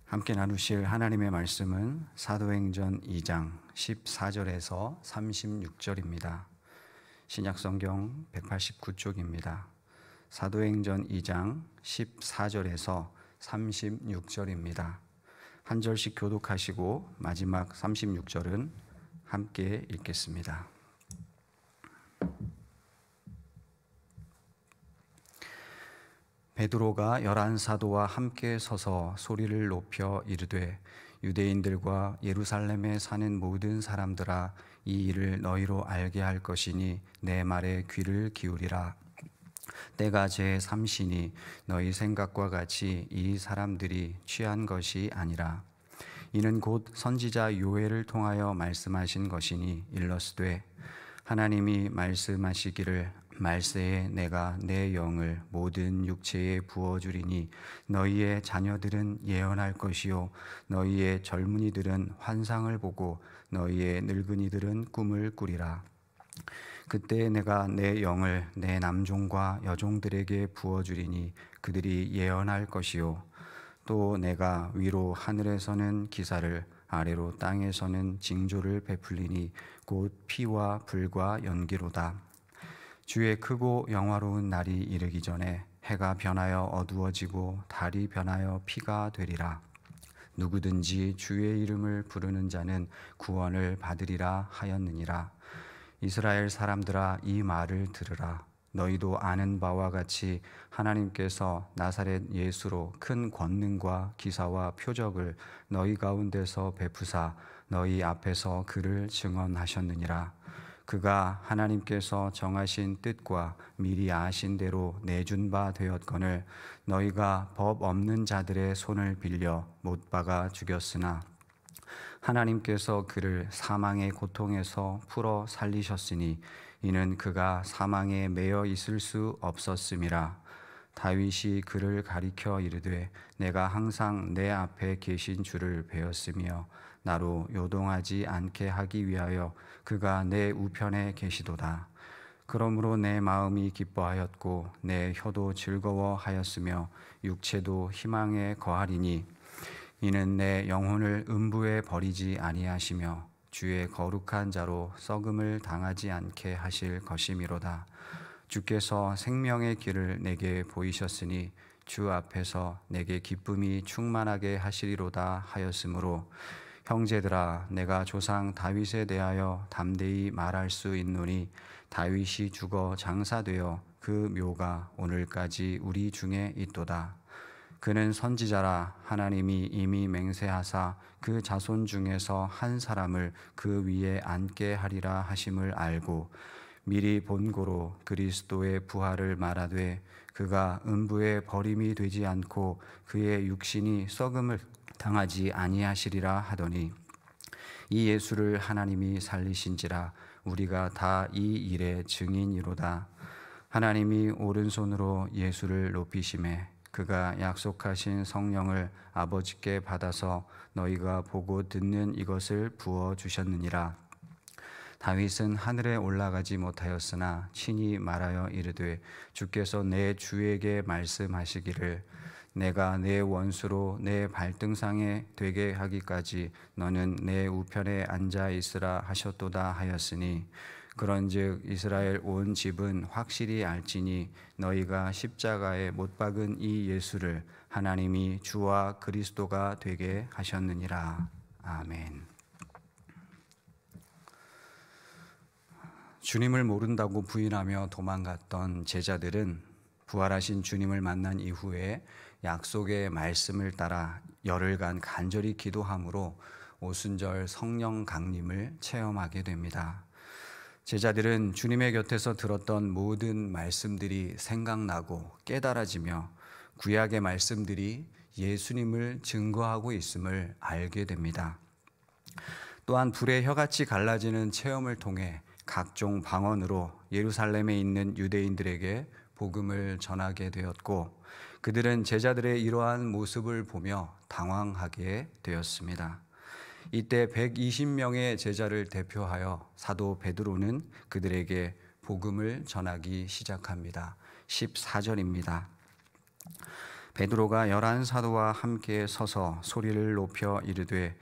함께 나누실 하나님의 말씀은 사도행전 2장 14절에서 36절입니다. 신약성경 189쪽입니다. 사도행전 2장 14절에서 36절입니다. 한 절씩 교독하시고 마지막 36절은 함께 읽겠습니다. 베드로가 11사도와 함께 서서 소리를 높여 이르되 유대인들과 예루살렘에 사는 모든 사람들아, 이 일을 너희로 알게 할 것이니 내 말에 귀를 기울이라. 때가 제3시니 너희 생각과 같이 이 사람들이 취한 것이 아니라 이는 곧 선지자 요엘을 통하여 말씀하신 것이니 일러스되 하나님이 말씀하시기를 말세에 내가 내 영을 모든 육체에 부어주리니 너희의 자녀들은 예언할 것이요 너희의 젊은이들은 환상을 보고 너희의 늙은이들은 꿈을 꾸리라. 그때 내가 내 영을 내 남종과 여종들에게 부어주리니 그들이 예언할 것이요 또 내가 위로 하늘에서는 기사를 아래로 땅에서는 징조를 베풀리니 곧 피와 불과 연기로다. 주의 크고 영화로운 날이 이르기 전에 해가 변하여 어두워지고 달이 변하여 피가 되리라. 누구든지 주의 이름을 부르는 자는 구원을 받으리라 하였느니라. 이스라엘 사람들아, 이 말을 들으라. 너희도 아는 바와 같이 하나님께서 나사렛 예수로 큰 권능과 기사와 표적을 너희 가운데서 베푸사 너희 앞에서 그를 증언하셨느니라. 그가 하나님께서 정하신 뜻과 미리 아신 대로 내준 바 되었거늘 너희가 법 없는 자들의 손을 빌려 못 박아 죽였으나 하나님께서 그를 사망의 고통에서 풀어 살리셨으니 이는 그가 사망에 매여 있을 수 없었음이라. 다윗이 그를 가리켜 이르되 내가 항상 내 앞에 계신 주를 배웠으며 나로 요동하지 않게 하기 위하여 그가 내 우편에 계시도다. 그러므로 내 마음이 기뻐하였고 내 혀도 즐거워하였으며 육체도 희망에 거하리니 이는 내 영혼을 음부에 버리지 아니하시며 주의 거룩한 자로 썩음을 당하지 않게 하실 것이미로다. 주께서 생명의 길을 내게 보이셨으니 주 앞에서 내게 기쁨이 충만하게 하시리로다 하였으므로 형제들아, 내가 조상 다윗에 대하여 담대히 말할 수 있노니 다윗이 죽어 장사되어 그 묘가 오늘까지 우리 중에 있도다. 그는 선지자라. 하나님이 이미 맹세하사 그 자손 중에서 한 사람을 그 위에 앉게 하리라 하심을 알고 미리 본고로 그리스도의 부활을 말하되 그가 음부에 버림이 되지 않고 그의 육신이 썩음을 당하지 아니하시리라 하더니 이 예수를 하나님이 살리신지라. 우리가 다 이 일의 증인이로다. 하나님이 오른손으로 예수를 높이시매 그가 약속하신 성령을 아버지께 받아서 너희가 보고 듣는 이것을 부어 주셨느니라. 다윗은 하늘에 올라가지 못하였으나 친히 말하여 이르되 주께서 내 주에게 말씀하시기를 내가 내 원수로 내 발등상에 되게 하기까지 너는 내 우편에 앉아 있으라 하셨도다 하였으니 그런즉 이스라엘 온 집은 확실히 알지니 너희가 십자가에 못 박은 이 예수를 하나님이 주와 그리스도가 되게 하셨느니라. 아멘. 주님을 모른다고 부인하며 도망갔던 제자들은 부활하신 주님을 만난 이후에 약속의 말씀을 따라 열흘간 간절히 기도함으로 오순절 성령 강림을 체험하게 됩니다. 제자들은 주님의 곁에서 들었던 모든 말씀들이 생각나고 깨달아지며 구약의 말씀들이 예수님을 증거하고 있음을 알게 됩니다. 또한 불의 혀같이 갈라지는 체험을 통해 각종 방언으로 예루살렘에 있는 유대인들에게 복음을 전하게 되었고 그들은 제자들의 이러한 모습을 보며 당황하게 되었습니다. 이때 120명의 제자를 대표하여 사도 베드로는 그들에게 복음을 전하기 시작합니다. 14절입니다. 베드로가 11사도와 함께 서서 소리를 높여 이르되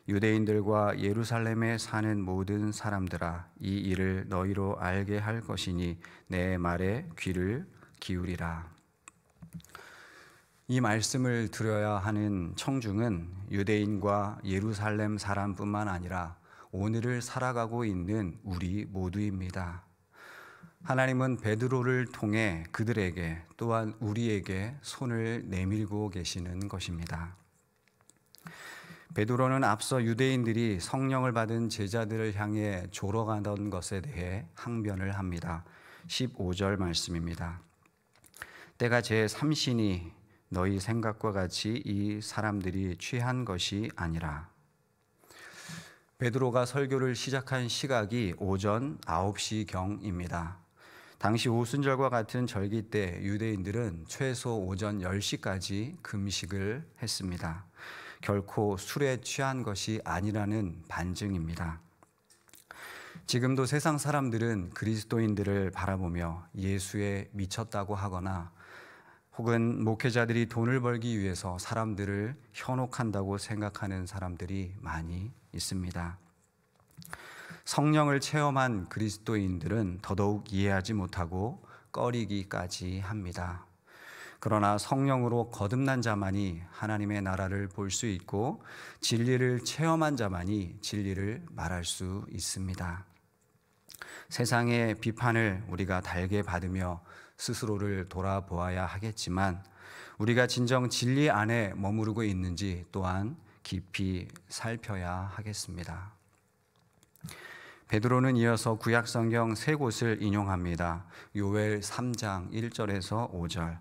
유대인들과 예루살렘에 사는 모든 사람들아, 이 일을 너희로 알게 할 것이니 내 말에 귀를 기울이라. 이 말씀을 들어야 하는 청중은 유대인과 예루살렘 사람뿐만 아니라 오늘을 살아가고 있는 우리 모두입니다. 하나님은 베드로를 통해 그들에게 또한 우리에게 손을 내밀고 계시는 것입니다. 베드로는 앞서 유대인들이 성령을 받은 제자들을 향해 조롱하던 것에 대해 항변을 합니다. 15절 말씀입니다. 때가 제 삼신이 너희 생각과 같이 이 사람들이 취한 것이 아니라. 베드로가 설교를 시작한 시각이 오전 9시경입니다. 당시 오순절과 같은 절기 때 유대인들은 최소 오전 10시까지 금식을 했습니다. 결코 술에 취한 것이 아니라는 반증입니다. 지금도 세상 사람들은 그리스도인들을 바라보며 예수에 미쳤다고 하거나 혹은 목회자들이 돈을 벌기 위해서 사람들을 현혹한다고 생각하는 사람들이 많이 있습니다. 성령을 체험한 그리스도인들은 더더욱 이해하지 못하고 꺼리기까지 합니다. 그러나 성령으로 거듭난 자만이 하나님의 나라를 볼 수 있고 진리를 체험한 자만이 진리를 말할 수 있습니다. 세상의 비판을 우리가 달게 받으며 스스로를 돌아보아야 하겠지만 우리가 진정 진리 안에 머무르고 있는지 또한 깊이 살펴야 하겠습니다. 베드로는 이어서 구약 성경 세 곳을 인용합니다. 요엘 3장 1절에서 5절,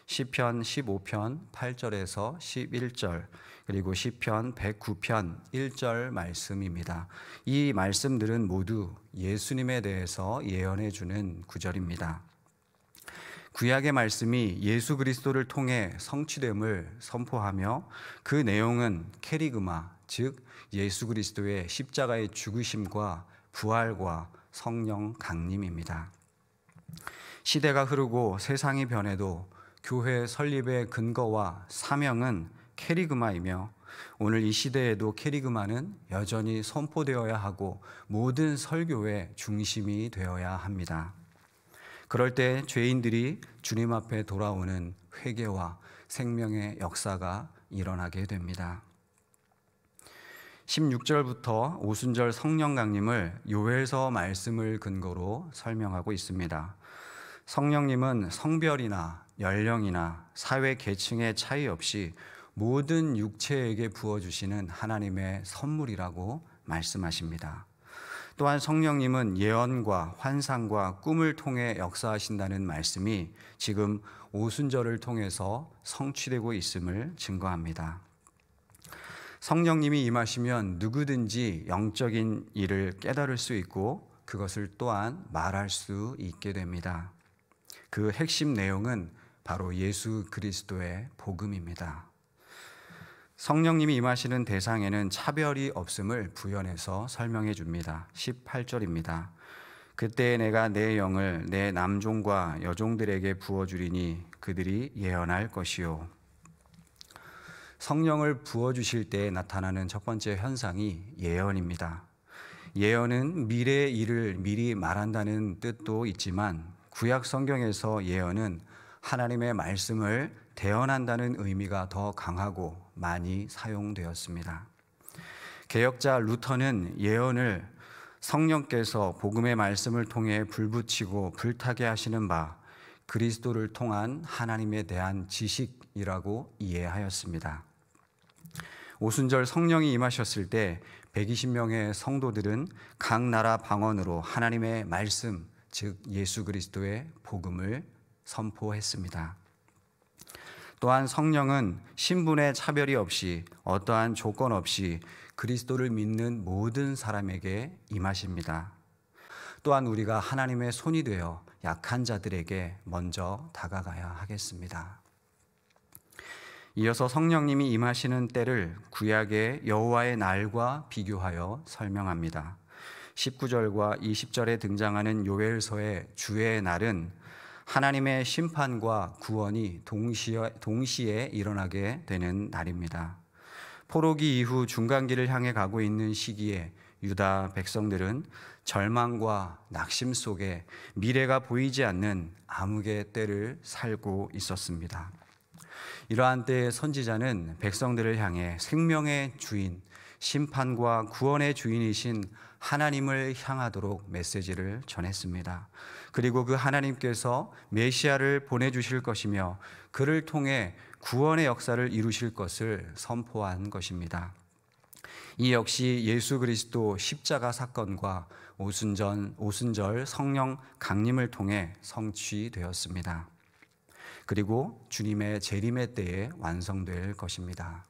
시편 15편 8절에서 11절, 그리고 시편 109편 1절 말씀입니다. 이 말씀들은 모두 예수님에 대해서 예언해 주는 구절입니다. 구약의 말씀이 예수 그리스도를 통해 성취됨을 선포하며 그 내용은 케리그마, 즉 예수 그리스도의 십자가의 죽으심과 부활과 성령 강림입니다. 시대가 흐르고 세상이 변해도 교회 설립의 근거와 사명은 케리그마이며 오늘 이 시대에도 케리그마는 여전히 선포되어야 하고 모든 설교의 중심이 되어야 합니다. 그럴 때 죄인들이 주님 앞에 돌아오는 회개와 생명의 역사가 일어나게 됩니다. 16절부터 오순절 성령 강림을 요엘서 말씀을 근거로 설명하고 있습니다. 성령님은 성별이나 연령이나 사회 계층의 차이 없이 모든 육체에게 부어주시는 하나님의 선물이라고 말씀하십니다. 또한 성령님은 예언과 환상과 꿈을 통해 역사하신다는 말씀이 지금 오순절을 통해서 성취되고 있음을 증거합니다. 성령님이 임하시면 누구든지 영적인 일을 깨달을 수 있고 그것을 또한 말할 수 있게 됩니다. 그 핵심 내용은 바로 예수 그리스도의 복음입니다. 성령님이 임하시는 대상에는 차별이 없음을 부연해서 설명해 줍니다. 18절입니다. 그때 내가 내 영을 내 남종과 여종들에게 부어주리니 그들이 예언할 것이요. 성령을 부어주실 때 나타나는 첫 번째 현상이 예언입니다. 예언은 미래의 일을 미리 말한다는 뜻도 있지만 구약 성경에서 예언은 하나님의 말씀을 대언한다는 의미가 더 강하고 많이 사용되었습니다. 개혁자 루터는 예언을 성령께서 복음의 말씀을 통해 불붙이고 불타게 하시는 바 그리스도를 통한 하나님에 대한 지식이라고 이해하였습니다. 오순절 성령이 임하셨을 때 120명의 성도들은 각 나라 방언으로 하나님의 말씀, 즉 예수 그리스도의 복음을 선포했습니다. 또한 성령은 신분의 차별이 없이 어떠한 조건 없이 그리스도를 믿는 모든 사람에게 임하십니다. 또한 우리가 하나님의 손이 되어 약한 자들에게 먼저 다가가야 하겠습니다. 이어서 성령님이 임하시는 때를 구약의 여호와의 날과 비교하여 설명합니다. 19절과 20절에 등장하는 요엘서의 주의 날은 하나님의 심판과 구원이 동시에 일어나게 되는 날입니다. 포로기 이후 중간기를 향해 가고 있는 시기에 유다 백성들은 절망과 낙심 속에 미래가 보이지 않는 암흑의 때를 살고 있었습니다. 이러한 때에 선지자는 백성들을 향해 생명의 주인, 심판과 구원의 주인이신 하나님을 향하도록 메시지를 전했습니다. 그리고 그 하나님께서 메시아를 보내주실 것이며 그를 통해 구원의 역사를 이루실 것을 선포한 것입니다. 이 역시 예수 그리스도 십자가 사건과 오순절 성령 강림을 통해 성취되었습니다. 그리고 주님의 재림의 때에 완성될 것입니다.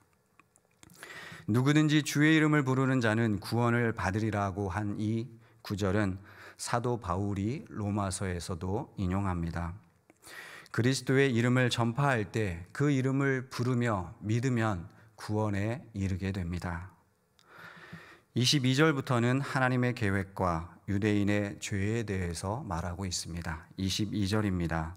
누구든지 주의 이름을 부르는 자는 구원을 받으리라고 한 이 구절은 사도 바울이 로마서에서도 인용합니다. 그리스도의 이름을 전파할 때 그 이름을 부르며 믿으면 구원에 이르게 됩니다. 22절부터는 하나님의 계획과 유대인의 죄에 대해서 말하고 있습니다. 22절입니다.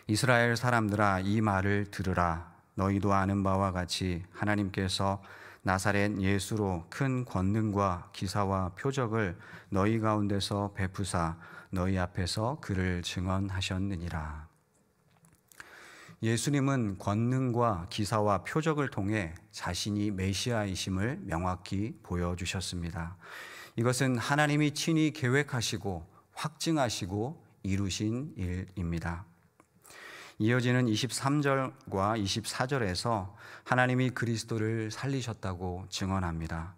이스라엘 사람들아 이 말을 들으라. 너희도 아는 바와 같이 하나님께서 나사렛 예수로 큰 권능과 기사와 표적을 너희 가운데서 베푸사 너희 앞에서 그를 증언하셨느니라. 예수님은 권능과 기사와 표적을 통해 자신이 메시아이심을 명확히 보여주셨습니다. 이것은 하나님이 친히 계획하시고 확증하시고 이루신 일입니다. 이어지는 23절과 24절에서 하나님이 그리스도를 살리셨다고 증언합니다.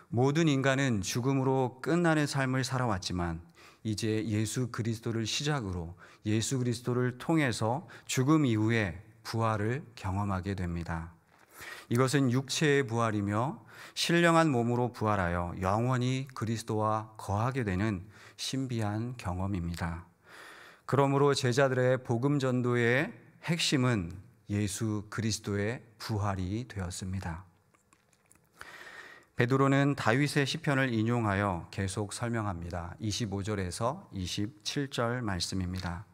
모든 인간은 죽음으로 끝나는 삶을 살아왔지만 이제 예수 그리스도를 시작으로 예수 그리스도를 통해서 죽음 이후에 부활을 경험하게 됩니다. 이것은 육체의 부활이며 신령한 몸으로 부활하여 영원히 그리스도와 거하게 되는 신비한 경험입니다. 그러므로 제자들의 복음 전도의 핵심은 예수 그리스도의 부활이 되었습니다. 베드로는 다윗의 시편을 인용하여 계속 설명합니다. 25절에서 27절 말씀입니다.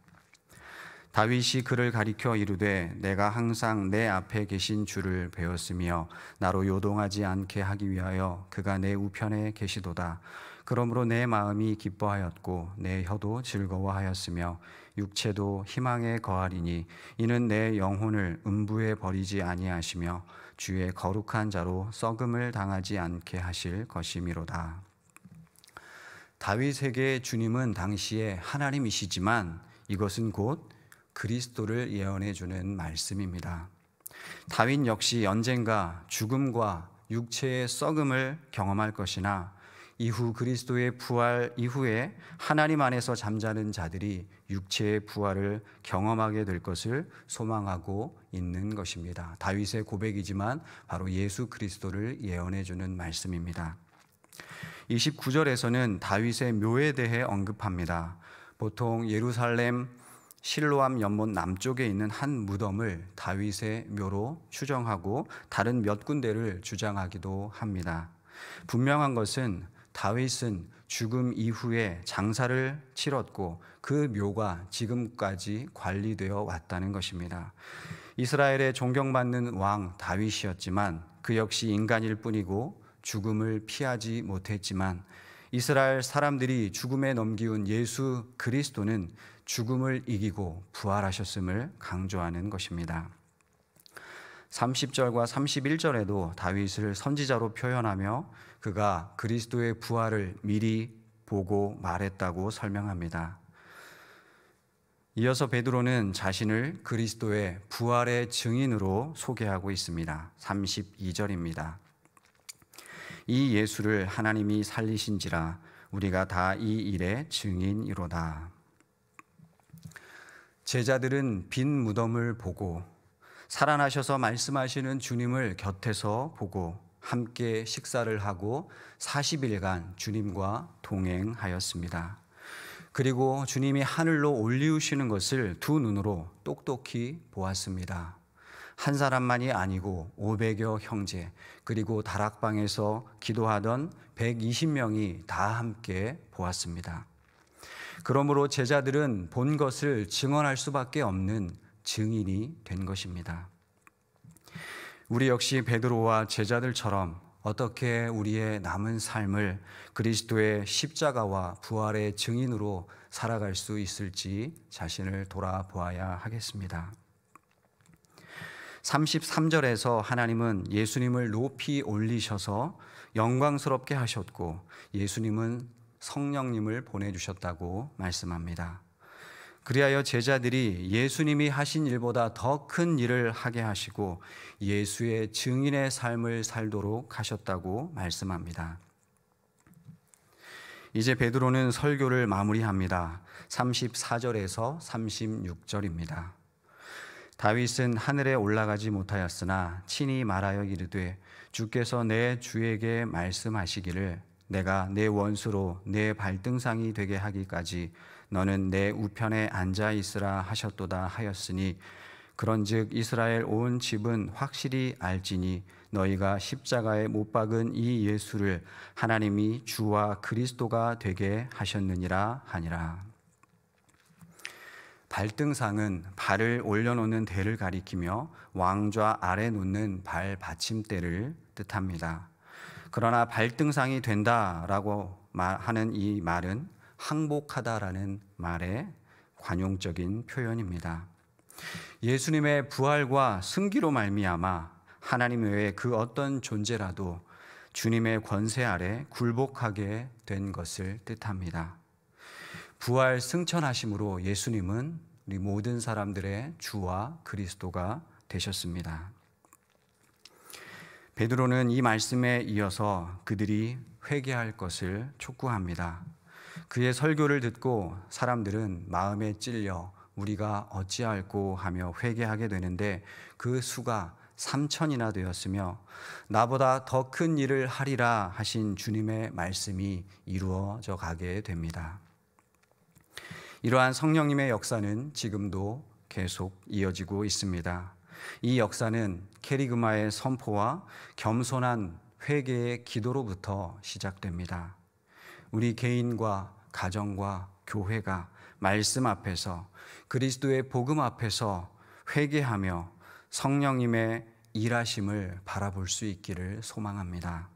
다윗이 그를 가리켜 이르되 내가 항상 내 앞에 계신 주를 배웠으며 나로 요동하지 않게 하기 위하여 그가 내 우편에 계시도다. 그러므로 내 마음이 기뻐하였고 내 혀도 즐거워하였으며 육체도 희망에 거하리니 이는 내 영혼을 음부에 버리지 아니하시며 주의 거룩한 자로 썩음을 당하지 않게 하실 것이미로다. 다윗에게 주님은 당시에 하나님이시지만 이것은 곧 그리스도를 예언해 주는 말씀입니다. 다윗 역시 언젠가 죽음과 육체의 썩음을 경험할 것이나 이후 그리스도의 부활 이후에 하나님 안에서 잠자는 자들이 육체의 부활을 경험하게 될 것을 소망하고 있는 것입니다. 다윗의 고백이지만 바로 예수 그리스도를 예언해 주는 말씀입니다. 29절에서는 다윗의 묘에 대해 언급합니다. 보통 예루살렘 실로암 연못 남쪽에 있는 한 무덤을 다윗의 묘로 추정하고 다른 몇 군데를 주장하기도 합니다. 분명한 것은 다윗은 죽음 이후에 장사를 치렀고 그 묘가 지금까지 관리되어 왔다는 것입니다. 이스라엘의 존경받는 왕 다윗이었지만 그 역시 인간일 뿐이고 죽음을 피하지 못했지만 이스라엘 사람들이 죽음에 넘기운 예수 그리스도는 죽음을 이기고 부활하셨음을 강조하는 것입니다. 30절과 31절에도 다윗을 선지자로 표현하며 그가 그리스도의 부활을 미리 보고 말했다고 설명합니다. 이어서 베드로는 자신을 그리스도의 부활의 증인으로 소개하고 있습니다. 32절입니다. 이 예수를 하나님이 살리신지라 우리가 다 이 일의 증인이로다. 제자들은 빈 무덤을 보고 살아나셔서 말씀하시는 주님을 곁에서 보고 함께 식사를 하고 40일간 주님과 동행하였습니다. 그리고 주님이 하늘로 올리우시는 것을 두 눈으로 똑똑히 보았습니다. 한 사람만이 아니고 500여 형제 그리고 다락방에서 기도하던 120명이 다 함께 보았습니다. 그러므로 제자들은 본 것을 증언할 수밖에 없는 증인이 된 것입니다. 우리 역시 베드로와 제자들처럼 어떻게 우리의 남은 삶을 그리스도의 십자가와 부활의 증인으로 살아갈 수 있을지 자신을 돌아보아야 하겠습니다. 33절에서 하나님은 예수님을 높이 올리셔서 영광스럽게 하셨고 예수님은 성령님을 보내주셨다고 말씀합니다. 그리하여 제자들이 예수님이 하신 일보다 더 큰 일을 하게 하시고 예수의 증인의 삶을 살도록 하셨다고 말씀합니다. 이제 베드로는 설교를 마무리합니다. 34절에서 36절입니다. 다윗은 하늘에 올라가지 못하였으나 친히 말하여 이르되 주께서 내 주에게 말씀하시기를 내가 내 원수로 내 발등상이 되게 하기까지 너는 내 우편에 앉아 있으라 하셨도다 하였으니 그런즉 이스라엘 온 집은 확실히 알지니 너희가 십자가에 못 박은 이 예수를 하나님이 주와 그리스도가 되게 하셨느니라 하니라. 발등상은 발을 올려놓는 대를 가리키며 왕좌 아래 놓는 발 받침대를 뜻합니다. 그러나 발등상이 된다라고 하는 이 말은 항복하다라는 말의 관용적인 표현입니다. 예수님의 부활과 승기로 말미암아 하나님 외에 그 어떤 존재라도 주님의 권세 아래 굴복하게 된 것을 뜻합니다. 부활 승천하심으로 예수님은 우리 모든 사람들의 주와 그리스도가 되셨습니다. 베드로는 이 말씀에 이어서 그들이 회개할 것을 촉구합니다. 그의 설교를 듣고 사람들은 마음에 찔려 우리가 어찌할꼬 하며 회개하게 되는데 그 수가 3,000이나 되었으며 나보다 더 큰 일을 하리라 하신 주님의 말씀이 이루어져 가게 됩니다. 이러한 성령님의 역사는 지금도 계속 이어지고 있습니다. 이 역사는 케리그마의 선포와 겸손한 회개의 기도로부터 시작됩니다. 우리 개인과 가정과 교회가 말씀 앞에서 그리스도의 복음 앞에서 회개하며 성령님의 일하심을 바라볼 수 있기를 소망합니다.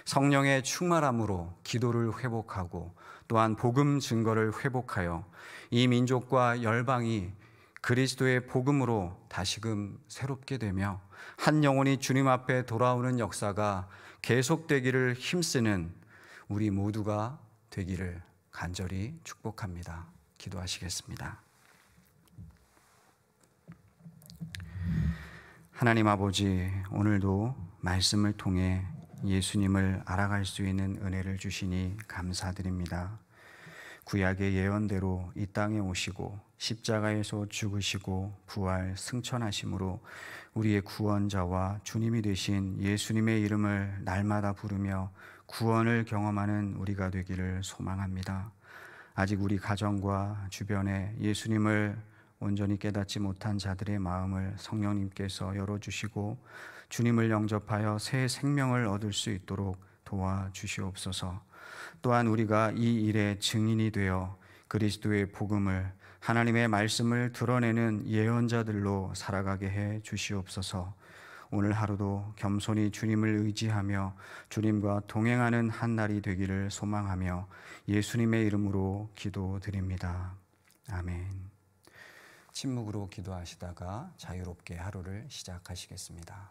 성령의 충만함으로 기도를 회복하고 또한 복음 증거를 회복하여 이 민족과 열방이 그리스도의 복음으로 다시금 새롭게 되며 한 영혼이 주님 앞에 돌아오는 역사가 계속되기를 힘쓰는 우리 모두가 되기를 간절히 축복합니다. 기도하시겠습니다. 하나님 아버지, 오늘도 말씀을 통해 예수님을 알아갈 수 있는 은혜를 주시니 감사드립니다. 구약의 예언대로 이 땅에 오시고 십자가에서 죽으시고 부활 승천하심으로 우리의 구원자와 주님이 되신 예수님의 이름을 날마다 부르며 구원을 경험하는 우리가 되기를 소망합니다. 아직 우리 가정과 주변에 예수님을 온전히 깨닫지 못한 자들의 마음을 성령님께서 열어주시고 주님을 영접하여 새 생명을 얻을 수 있도록 도와주시옵소서. 또한 우리가 이 일의 증인이 되어 그리스도의 복음을, 하나님의 말씀을 드러내는 예언자들로 살아가게 해 주시옵소서. 오늘 하루도 겸손히 주님을 의지하며 주님과 동행하는 한 날이 되기를 소망하며 예수님의 이름으로 기도드립니다. 아멘. 침묵으로 기도하시다가 자유롭게 하루를 시작하시겠습니다.